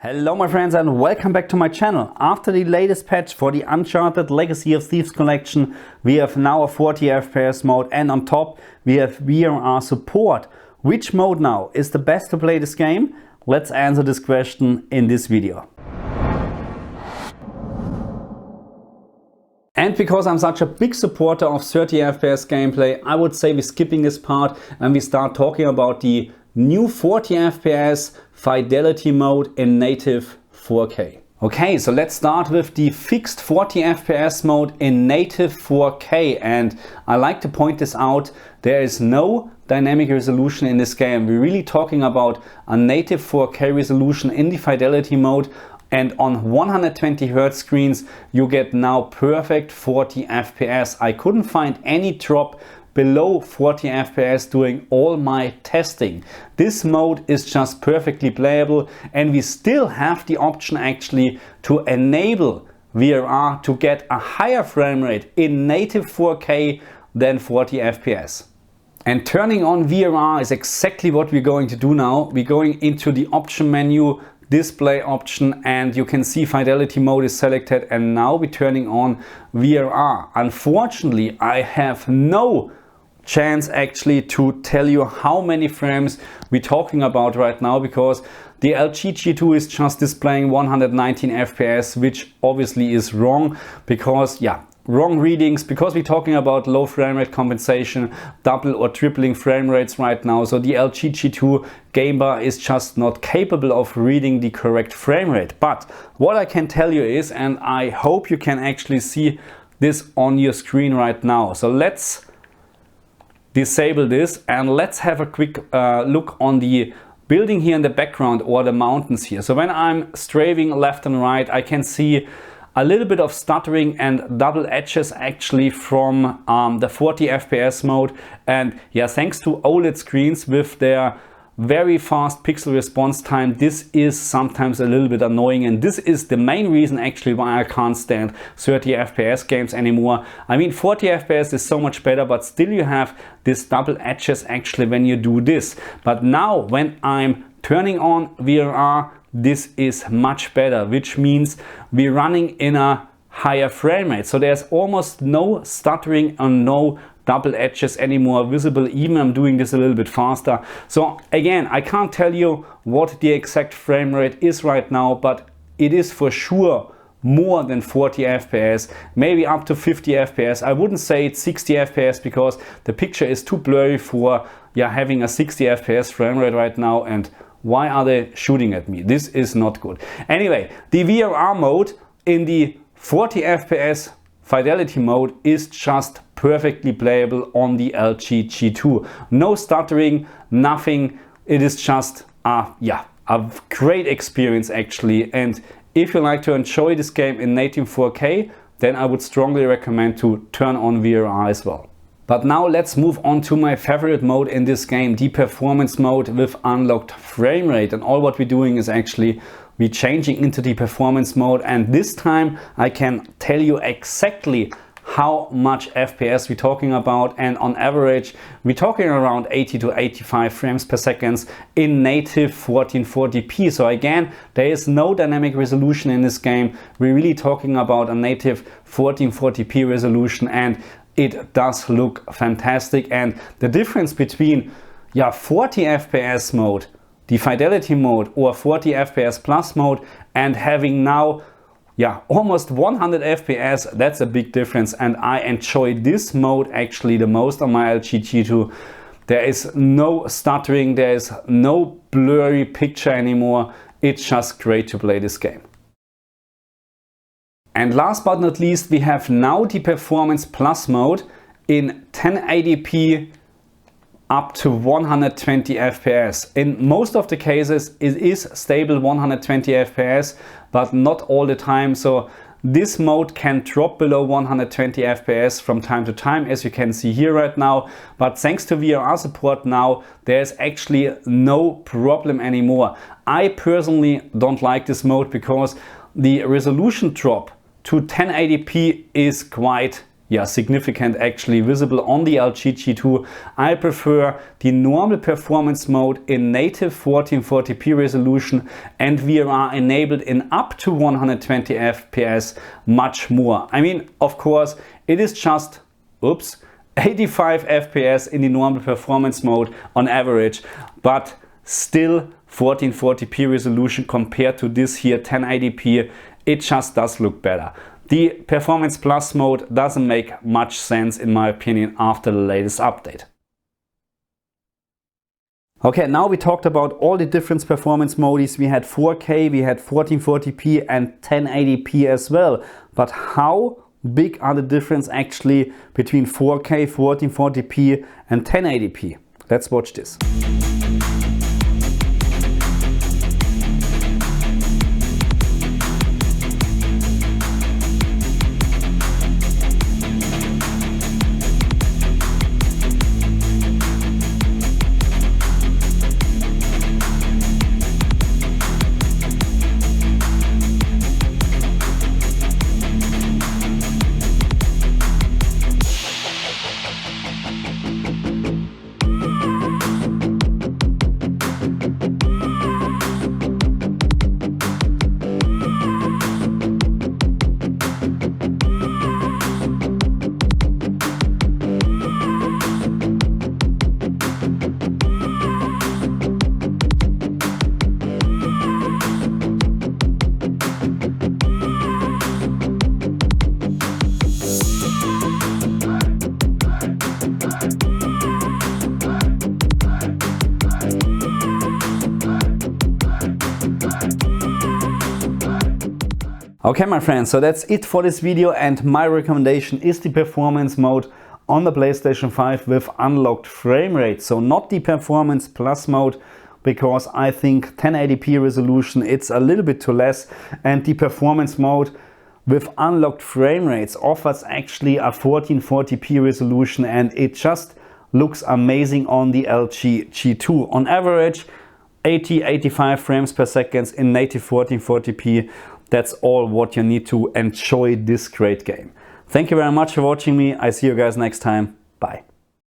Hello my friends and welcome back to my channel. After the latest patch for the Uncharted Legacy of Thieves collection, we have now a 40 FPS mode, and on top we have VRR support. Which mode now is the best to play this game? Let's answer this question in this video. And because I'm such a big supporter of 30 FPS gameplay, I would say we're skipping this part and we start talking about the new 40 FPS fidelity mode in native 4K. Okay, so let's start with the fixed 40 FPS mode in native 4K, and I like to point this out. There is no dynamic resolution in this game. We're really talking about a native 4K resolution in the fidelity mode, and on 120 Hz screens you get now perfect 40 FPS. I couldn't find any drop below 40 FPS doing all my testing. This mode is just perfectly playable, and we still have the option actually to enable VRR to get a higher frame rate in native 4K than 40 FPS. And turning on VRR is exactly what we're going to do now. We're going into the option menu, display option, and you can see fidelity mode is selected, and now we're turning on VRR. Unfortunately, I have no chance actually to tell you how many frames we're talking about right now, because the LG-G2 is just displaying 119 FPS, which obviously is wrong, because wrong readings, because we're talking about low frame rate compensation, double or tripling frame rates right now. So the LG-G2 game bar is just not capable of reading the correct frame rate. But what I can tell you is, and I hope you can actually see this on your screen right now. So let's disable this and let's have a quick look on the building here in the background, or the mountains here. So when I'm strafing left and right, I can see a little bit of stuttering and double edges actually from the 40 FPS mode. And yeah, thanks to OLED screens with their very fast pixel response time, this is sometimes a little bit annoying, and this is the main reason actually why I can't stand 30 FPS games anymore. I mean, 40 FPS is so much better, but still you have this double edges actually when you do this. But now when I'm turning on VRR, this is much better, which means we're running in a higher frame rate. So there's almost no stuttering and no double edges anymore visible. Even I'm doing this a little bit faster. So again, I can't tell you what the exact frame rate is right now, but it is for sure more than 40 FPS, maybe up to 50 FPS. I wouldn't say it's 60 FPS because the picture is too blurry for having a 60 FPS frame rate right now. And why are they shooting at me? This is not good. Anyway, the VRR mode in the 40 FPS fidelity mode is just perfectly playable on the LG-G2. No stuttering, nothing. It is just a great experience actually. And if you like to enjoy this game in native 4K, then I would strongly recommend to turn on VRR as well. But now let's move on to my favorite mode in this game, the performance mode with unlocked frame rate. And all what we're doing is actually we're changing into the performance mode, and this time I can tell you exactly how much FPS we're talking about, and on average we're talking around 80 to 85 frames per second in native 1440p. So again, there is no dynamic resolution in this game. We're really talking about a native 1440p resolution, and it does look fantastic. And the difference between 40 FPS mode, the fidelity mode, or 40 FPS plus mode, and having now almost 100 FPS, that's a big difference. And I enjoy this mode actually the most on my LG-G2. There is no stuttering, there is no blurry picture anymore. It's just great to play this game. And last but not least, we have now the performance plus mode in 1080p up to 120 FPS. In most of the cases it is stable 120 FPS, but not all the time. So this mode can drop below 120 FPS from time to time, as you can see here right now. But thanks to VRR support now, there's actually no problem anymore. I personally don't like this mode because the resolution drop to 1080p is quite significant actually visible on the LG G2. I prefer the normal performance mode in native 1440p resolution and VRR enabled in up to 120 FPS much more. I mean, of course, it is just, 85 FPS in the normal performance mode on average, but still 1440p resolution compared to this here 1080p, it just does look better. The Performance Plus mode doesn't make much sense in my opinion after the latest update. Okay, now we talked about all the different performance modes. We had 4K, we had 1440p and 1080p as well. But how big are the difference actually between 4K, 1440p and 1080p? Let's watch this. Okay my friends, so that's it for this video, and my recommendation is the performance mode on the PlayStation 5 with unlocked frame rate. So not the Performance Plus mode, because I think 1080p resolution it's a little bit too less, and the performance mode with unlocked frame rates offers actually a 1440p resolution and it just looks amazing on the LG G2. On average 80-85 frames per second in native 1440p. That's all what you need to enjoy this great game. Thank you very much for watching me. I see you guys next time. Bye.